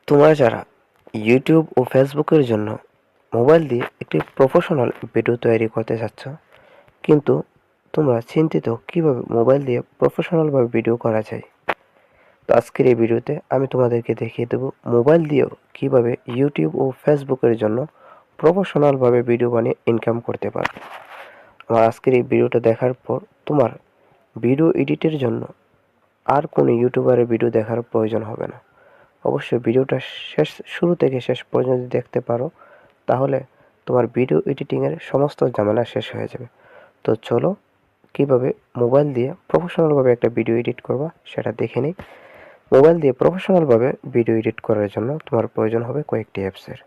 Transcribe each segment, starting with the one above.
তোমরা যারা ইউটিউব ও ফেসবুকের জন্য মোবাইল দিয়ে একটি প্রফেশনাল ভিডিও তৈরি করতে চাচ্ছ, কিন্তু তোমরা চিন্তিত কিভাবে মোবাইল দিয়ে প্রফেশনালভাবে ভিডিও করা যায়। তো আজকের এই ভিডিওতে আমি তোমাদেরকে দেখিয়ে দেবো মোবাইল দিয়েও কিভাবে ইউটিউব ও ফেসবুকের জন্য প্রফেশনালভাবে ভিডিও বানিয়ে ইনকাম করতে পারবে। আমার আজকের এই ভিডিওটা দেখার পর তোমার ভিডিও এডিটের জন্য আর কোনো ইউটিউবারের ভিডিও দেখার প্রয়োজন হবে না। অবশ্যই ভিডিওটা শুরু থেকে শেষ পর্যন্ত দেখতে পারো, তাহলে তোমার ভিডিও এডিটিংয়ের সমস্ত ঝামেলা শেষ হয়ে যাবে। তো চলো কীভাবে মোবাইল দিয়ে প্রফেশনালভাবে একটা ভিডিও এডিট করবা সেটা দেখে নিই। মোবাইল দিয়ে প্রফেশনালভাবে ভিডিও এডিট করার জন্য তোমার প্রয়োজন হবে কয়েকটি অ্যাপসের।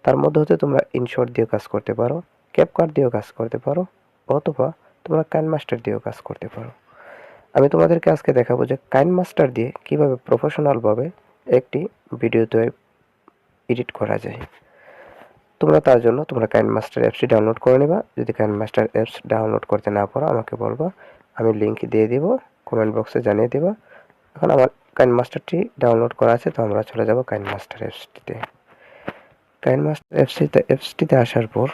তার মধ্যে হতে তোমরা ইনশর্ট দিয়েও কাজ করতে পারো, ক্যাপকাট দিয়েও কাজ করতে পারো, অথবা তোমরা কাইনমাস্টার দিয়েও কাজ করতে পারো। আমি তোমাদেরকে আজকে দেখাবো যে কাইনমাস্টার দিয়ে কীভাবে প্রফেশনালভাবে একটি ভিডিও এডিট করা যায়। তার জন্য তোমরা কাইনমাস্টার অ্যাপসটি ডাউনলোড করে নেবা। যদি কাইনমাস্টার অ্যাপস ডাউনলোড করতে না পারো আমাকে বলবা, আমি লিঙ্ক দিয়ে দিব, কমেন্ট বক্সে জানিয়ে দেবা। এখন আমার কাইনমাস্টারটি ডাউনলোড করা আছে, তো আমরা চলে যাব কাইনমাস্টার অ্যাপসটিতে। কাইনমাস্টার অ্যাপসটিতে আসার পর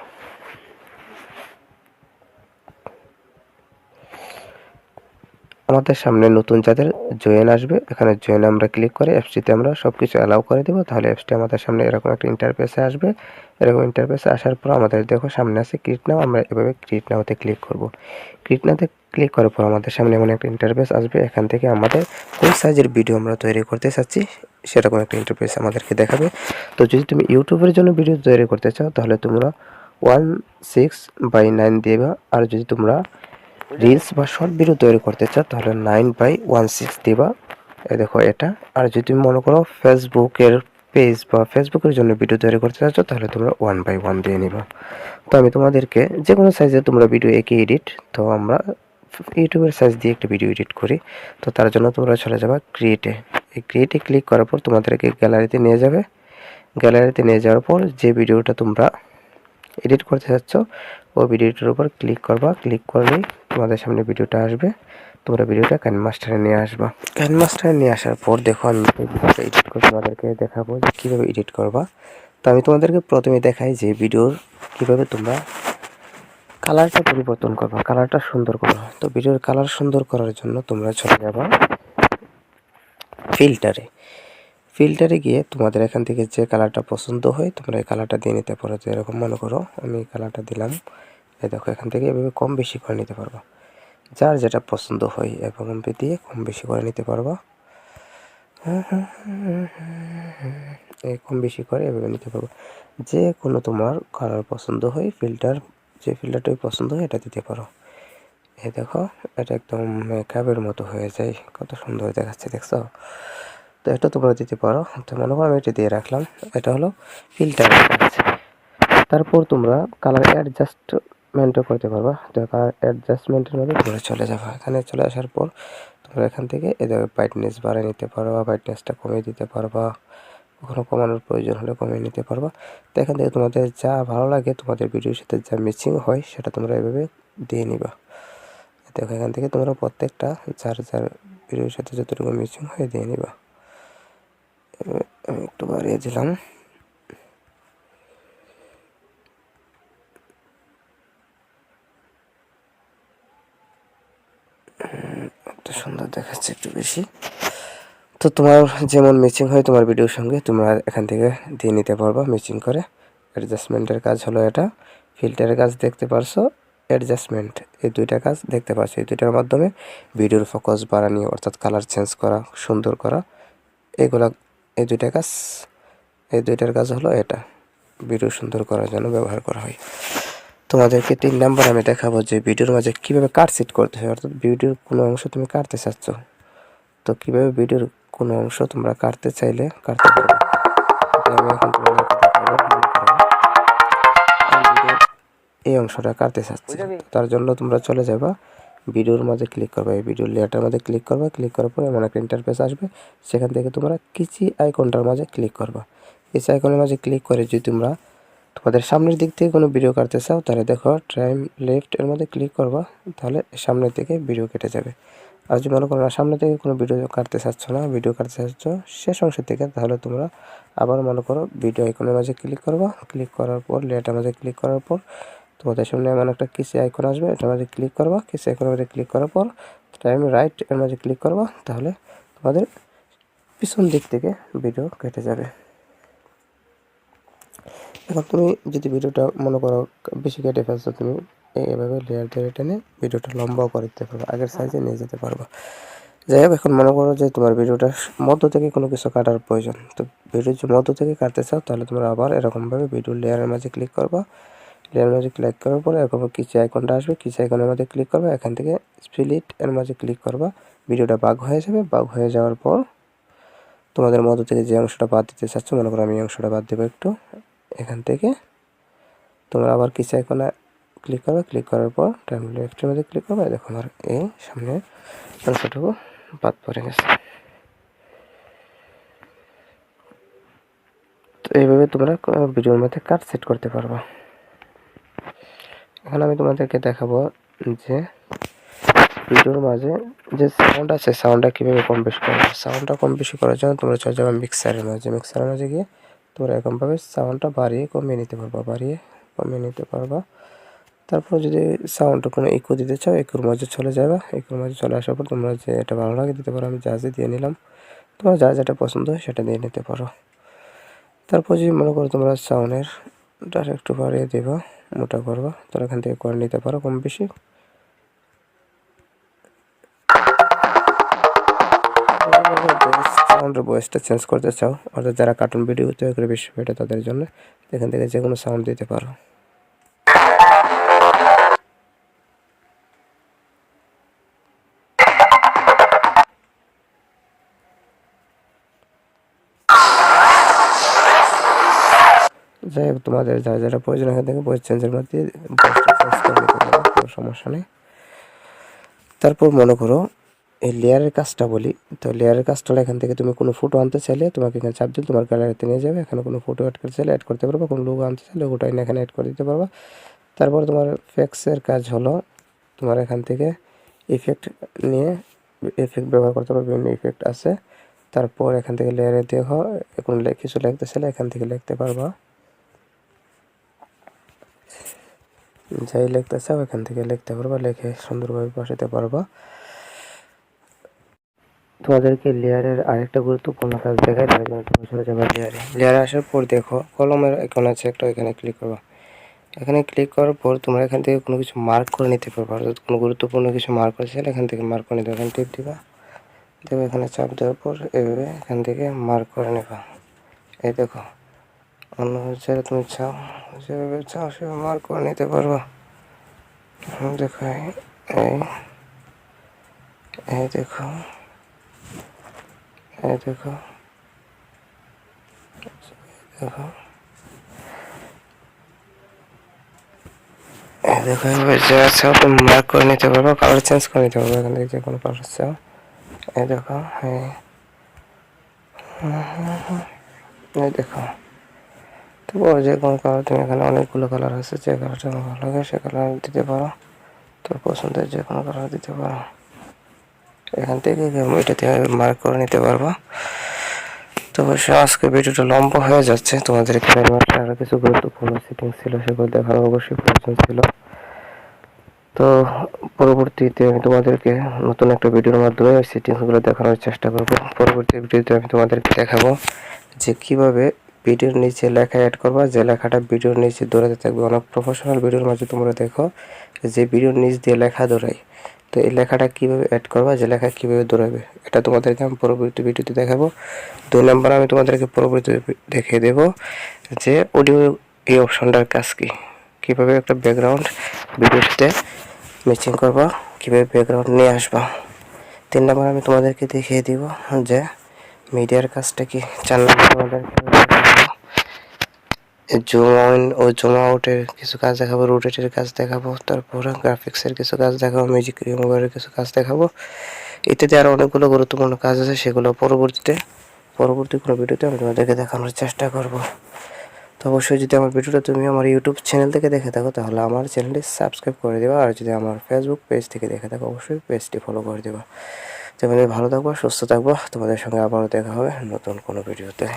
আমাদের সামনে নতুন যাদের জয়েন আসবে, এখানে জয়েন আমরা ক্লিক করে অ্যাপসটিতে আমরা সব কিছু অ্যালাউ করে দেবো। তাহলে অ্যাপসটি আমাদের সামনে এরকম একটা ইন্টারফেসে আসবে। এরকম ইন্টারফেসে আসার পর আমাদের দেখো সামনে আছে ক্রিয়েট নাও, আমরা এভাবে ক্রিয়েট নাওতে ক্লিক করব। ক্রিয়েট নাওতে ক্লিক করার পর আমাদের সামনে এমন একটা ইন্টারফেস আসবে। এখান থেকে আমাদের কোন সাইজের ভিডিও আমরা তৈরি করতে চাচ্ছি সেরকম একটা ইন্টারফেস আমাদেরকে দেখাবে। তো যদি তুমি ইউটিউবের জন্য ভিডিও তৈরি করতে চাও তাহলে তোমরা 16:9 দেবা, আর যদি তোমরা রিলস বা শর্ট ভিডিও তৈরি করতে চাও তাহলে 9:16 দিবা। এই দেখো এটা। আর যদি তুমি মনে করো ফেসবুকের পেজ বা ফেসবুকের জন্য ভিডিও তৈরি করতে চাচ্ছ তাহলে তোমরা 1:1 দিয়ে নিবা। তো আমি তোমাদেরকে যে কোনো সাইজে তোমরা ভিডিও এঁকে এডিট, তো আমরা ইউটিউবের সাইজ দিয়ে একটা ভিডিও এডিট করি। তো তার জন্য তোমরা চলে যাবা ক্রিয়েটে। এই ক্রিয়েটে ক্লিক করার পর তোমাদেরকে গ্যালারিতে নিয়ে যাবে। গ্যালারিতে নিয়ে যাওয়ার পর যে ভিডিওটা তোমরা এডিট করতে চাচ্ছ ওই ভিডিওটার উপর ক্লিক করবা। ক্লিক করলেই তোমাদের সামনে ভিডিওটা আসবে। তোমরা ভিডিওটা কাইনমাস্টারে নিয়ে আসবা। কাইনমাস্টারে নিয়ে আসার পর দেখো আমি ভিডিওটা এডিট করে তোমাদেরকে দেখাবো যে কীভাবে এডিট করবা। তো আমি তোমাদেরকে প্রথমে দেখাই যে ভিডিওর কীভাবে তোমরা কালারটা পরিবর্তন করবা, কালারটা সুন্দর করবা। তো ভিডিওর কালার সুন্দর করার জন্য তোমরা চলে যাবা ফিল্টারে। ফিল্টারে গিয়ে তোমাদের এখান থেকে যে কালারটা পছন্দ হয় তোমরা এই কালারটা দিয়ে নিতে পারো। তো এরকম মনে করো আমি এই কালারটা দিলাম। এই দেখো এখান থেকে এভাবে কম বেশি করে নিতে পারবা, যার যেটা পছন্দ হয় এরকম দিয়ে কম বেশি করে নিতে পারবা। এই কম বেশি করে এভাবে নিতে পারবো। যে কোনো তোমার কালার পছন্দ হয় ফিল্টার, যে ফিল্টারটাই পছন্দ হয় এটা দিতে পারো। এই দেখো এটা একদম মেকআপের মতো হয়ে যায়, কত সুন্দর দেখাচ্ছে দেখছো। তো এটা তোমরা দিতে পারো। তো মনে করো আমি এটা দিয়ে রাখলাম। এটা হলো ফিল্টারের কাজ। তারপর তোমরা কালার অ্যাডজাস্টমেন্টও করতে পারবা। তো কালার অ্যাডজাস্টমেন্টের মধ্যে তোমরা চলে যাবে। এখানে চলে আসার পর তোমরা এখান থেকে এদের ব্রাইটনেস বাড়িয়ে নিতে পারবা, ব্রাইটনেসটা কমিয়ে দিতে পারবা, কখনো কমানোর প্রয়োজন হলে কমিয়ে নিতে পারবা। তো এখান থেকে তোমাদের যা ভালো লাগে, তোমাদের ভিডিওর সাথে যা ম্যাচিং হয় সেটা তোমরা এভাবে দিয়ে নিবা। দেখো এখান থেকে তোমরা প্রত্যেকটা যার যার ভিডিওর সাথে যতটুকু ম্যাচিং হয় দিয়ে নিবা। আমি একটু বাড়িয়ে দিলাম। একটু সুন্দর দেখাচ্ছে একটু বেশি। তো তোমার যেমন ম্যাচিং হয় তোমার ভিডিওর সঙ্গে তোমরা এখান থেকে দিয়ে নিতে পারবা ম্যাচিং করে। অ্যাডজাস্টমেন্টের কাজ হলো এটা। ফিল্টারের কাজ দেখতে পারছো, অ্যাডজাস্টমেন্ট এই দুইটা কাজ দেখতে পাচ্ছ। এই দুইটার মাধ্যমে ভিডিওর ফোকাস বাড়ানো অর্থাৎ কালার চেঞ্জ করা, সুন্দর করা, এগুলা এই দুইটার কাজ হলো এটা ভিডিও সুন্দর করার জন্য ব্যবহার করা হয়। তোমাদেরকে 3 নাম্বার আমি দেখাবো যে ভিডিওর মাঝে কীভাবে কাট সেট করতে হয়। অর্থাৎ ভিডিওর কোনো অংশ তুমি কাটতে চাচ্ছ, তো কীভাবে ভিডিওর কোনো অংশ তোমরা কাটতে চাইলে কাটতে পারবে। আমি এখন এই অংশটা কাটতে চাচ্ছি। তার জন্য তোমরা চলে যাবা ভিডিওর মাঝে ক্লিক করবা, এই ভিডিওর লেয়ারটার মাঝে ক্লিক করবা। ক্লিক করার পরে এমন একটা ইন্টারফেস আসবে, সেখান থেকে তোমরা কিচি আইকনটার মাঝে ক্লিক করবা। কিচি আইকনের মাঝে ক্লিক করে যদি তোমরা তোমাদের সামনের দিক থেকে কোনো ভিডিও কাটতে চাও তাহলে দেখো টাইম লেফট এর মধ্যে ক্লিক করবা, তাহলে সামনের দিকে ভিডিও কেটে যাবে। আর যদি মনে করো না সামনে থেকে কোনো ভিডিও কাটতে চাচ্ছ না, ভিডিও কাটতে চাচ্ছ শেষ অংশ থেকে, তাহলে তোমরা আবার মনে করো ভিডিও আইকনের মাঝে ক্লিক করবা। ক্লিক করার পর লেয়ারটার মাঝে ক্লিক করার পর তোমাদের সামনে এমন একটা কিসি আইকন আসবে, এটার মাঝে ক্লিক করবা। কিসি আইকনের মাঝে ক্লিক করার পর টাইম রাইট এর মাঝে ক্লিক করবা, তাহলে তোমাদের পিছন দিক থেকে ভিডিও কেটে যাবে। এখন তুমি যদি ভিডিওটা মনে করো বেশি কেটে ফেলছো, তুমি এইভাবে লেয়ার ধরে টেনে ভিডিওটা লম্বাও করে দিতে পারবে, আগের সাইজে নিয়ে যেতে পারবে। যাই হোক, এখন মনে করো যে তোমার ভিডিওটা মধ্য থেকে কোনো কিছু কাটার প্রয়োজন, তো ভিডিওর যে মধ্য থেকে কাটতে চাও, তাহলে তোমরা আবার এরকমভাবে ভিডিও লেয়ারের মাঝে ক্লিক করবা। লেয়ারের মাঝে ক্লিক করার পরে এরকম কিসি আইকনটা আসবে, কিসি আইকনের মাঝে ক্লিক করবা, এখান থেকে স্প্লিট এর মাঝে ক্লিক করবা। ভিডিওটা ভাগ হয়ে যাবে। ভাগ হয়ে যাওয়ার পর তোমাদের মধ্য থেকে যে অংশটা বাদ দিতে চাচ্ছ, মনে করো আমি এই অংশটা বাদ দেবো একটু, এখান থেকে তোমরা আবার কিসি আইকনে ক্লিক করবে। ক্লিক করার পর টাইম লেফটের মধ্যে ক্লিক করবে। দেখো আমার এই সামনে অংশটুকু বাদ পড়ে গেছে। তো এইভাবে তোমরা ভিডিওর মধ্যে কাট সেট করতে পারবা। এখন আমি তোমাদেরকে দেখাবো যে ভিডিওর মাঝে যে সাউন্ড আছে, সাউন্ডটা কীভাবে কম বেশি করবে। সাউন্ডটা কম বেশি করার জন্য তোমরা চলে যাবে মিক্সারের মাঝে গিয়ে তোমরা এরকমভাবে সাউন্ডটা বাড়িয়ে কমিয়ে নিতে পারবা, তারপর যদি সাউন্ডটা কোনো ইকো দিতে চাও, ইকোর মাঝে চলে যাবে। ইকোর মাঝে চলে আসার পর তোমরা যে এটা ভালো লাগে দিতে পারো, আমি জাজে দিয়ে নিলাম। তোমার যা যেটা পছন্দ হয় সেটা দিয়ে নিতে পারো। তারপর যদি মনে করো তোমরা সাউন্ডের একটু বাড়িয়ে দেবা, মোটা করবা, তোমরা এখান থেকে করে নিতে পারো কম বেশি। সাউন্ডের ভয়েসটা চেঞ্জ করতে চাও, অর্থাৎ যারা কার্টুন ভিডিও তৈরি করে বেশি এটা তাদের জন্য এখান থেকে যে কোনো সাউন্ড দিতে পারো। যাই হোক, তোমাদের যা যেটা প্রয়োজন এখান থেকে ভয়েস চেঞ্জের মধ্যে ভয়েসটা চেঞ্জ করে নিতে পারো, কোনো সমস্যা নেই। তারপর মনে করো এই লেয়ারের কাজটা বলি। তো লেয়ারের কাজটা এখান থেকে তুমি কোনো ফটো আনতে চাইলে তোমাকে এখানে চাপ দিলে তোমার গ্যালারিতে নিয়ে যাবে। এখানে কোনো ফটো অ্যাড করতে চাইলে অ্যাড করতে পারবা, কোনো লোগো আনতে চাইলে লোগোটা এখানে অ্যাড করে দিতে পারবা। তারপর তোমার ফেক্সের কাজ হলো তোমার এখান থেকে ইফেক্ট নিয়ে ইফেক্ট ব্যবহার করতে পারবে, বিভিন্ন ইফেক্ট আছে। তারপর এখান থেকে লেয়ারে দেখো কোনো কিছু লিখতে চাইলে এখান থেকে লিখতে পারবা, যাই লিখতে চাও এখান থেকে লিখতে পারবা, লিখে সুন্দরভাবে বসাতে পারবা। তোমাদেরকে লেয়ারের আরেকটা গুরুত্বপূর্ণ কাজ দেখাই, তার জন্য তুমি চলে যাবে লেয়ারে আসার পর দেখো কলমের আইকন আছে একটা, এখানে ক্লিক করবা। এখানে ক্লিক করার পর তোমরা এখান থেকে কোনো কিছু মার্ক করে নিতে পারবা, অর্থাৎ কোনো গুরুত্বপূর্ণ কিছু মার্ক করে চাইলে এখান থেকে মার্ক করে নিতে পারবে। এখানে টিপ দিবা, দেখো এখানে চাপ দেওয়ার পর এভাবে এখান থেকে মার্ক করে নেবা। এই দেখো অন্য জায়গায় তুমি চাও যেভাবে চাও সেভাবে মার্ক করে নিতে পারবা। দেখো এই দেখো, এই দেখো, দেখো, দেখো এভাবে যা চাও তুমি মার্ক করে নিতে পারবো, কালার চেঞ্জ করে নিতে পারবো এখান থেকে যে কোনো কালার চাও। এই দেখো, এই দেখো, তারপর যে কোনো কালার তুমি এখানে অনেকগুলো কালার আছে, যে কালারটা ভালো লাগে সে কালার দিতে পারো, তোর পছন্দের যে কোনো কালার দিতে পারো। এখান থেকে এটাতে মার্ক করে নিতে পারবো। তো অবশ্যই আজকে ভিডিওটা লম্বা হয়ে যাচ্ছে, তোমাদের এখানে আরও কিছু গুরুত্বপূর্ণ সেটিংস ছিল, সেগুলো দেখার অবশ্যই প্রয়োজন ছিল। তো পরবর্তীতে আমি তোমাদেরকে নতুন একটা ভিডিওর মাধ্যমে ওই সেটিংসগুলো দেখানোর চেষ্টা করব। পরবর্তী ভিডিওতে আমি তোমাদেরকে দেখাবো যে কীভাবে ভিডিওর নিচে লেখা অ্যাড করবা, যে লেখাটা ভিডিওর নিচে দৌড়াতে থাকবে। অনেক প্রফেশনাল ভিডিওর মাঝে তোমরা দেখো যে ভিডিওর নিচ দিয়ে লেখা দৌড়ায়, তো এই লেখাটা কীভাবে অ্যাড করবা, যে লেখা কীভাবে দৌড়াবে, এটা তোমাদেরকে আমি পরবর্তী ভিডিওতে দেখাবো। 2 নম্বর আমি তোমাদেরকে পরবর্তীতে দেখিয়ে দেবো যে অডিও এই অপশনটার কাজ কী, কীভাবে একটা ব্যাকগ্রাউন্ড ভিডিওর সাথে ম্যাচিং করবা, কীভাবে ব্যাকগ্রাউন্ড নিয়ে আসবা। 3 নম্বর আমি তোমাদেরকে দেখিয়ে দিব যে মিডিয়ার কাজটা কি। 4 নম্বর তোমাদেরকে জুম ইন ও জুম আউটের কিছু কাজ দেখাবো, রোটেটের কাজ দেখাবো, তারপর গ্রাফিক্সের কিছু কাজ দেখাবো, মিউজিক রিমুভারের কিছু কাজ দেখাবো, ইত্যাদি আরও অনেকগুলো গুরুত্বপূর্ণ কাজ আছে, সেগুলো পরবর্তী কোনো ভিডিওতে আমি তোমাদেরকে দেখানোর চেষ্টা করব। তো তো অবশ্যই যদি আমার ভিডিওটা তুমি আমার ইউটিউব চ্যানেল থেকে দেখে থাকো তাহলে আমার চ্যানেলটি সাবস্ক্রাইব করে দেবা, আর যদি আমার ফেসবুক পেজ থেকে দেখে থাকো অবশ্যই পেজটি ফলো করে দেবা। তোমাদের ভালো থাকবা, সুস্থ থাকবা, তোমাদের সঙ্গে আবারও দেখা হবে নতুন কোনো ভিডিওতে।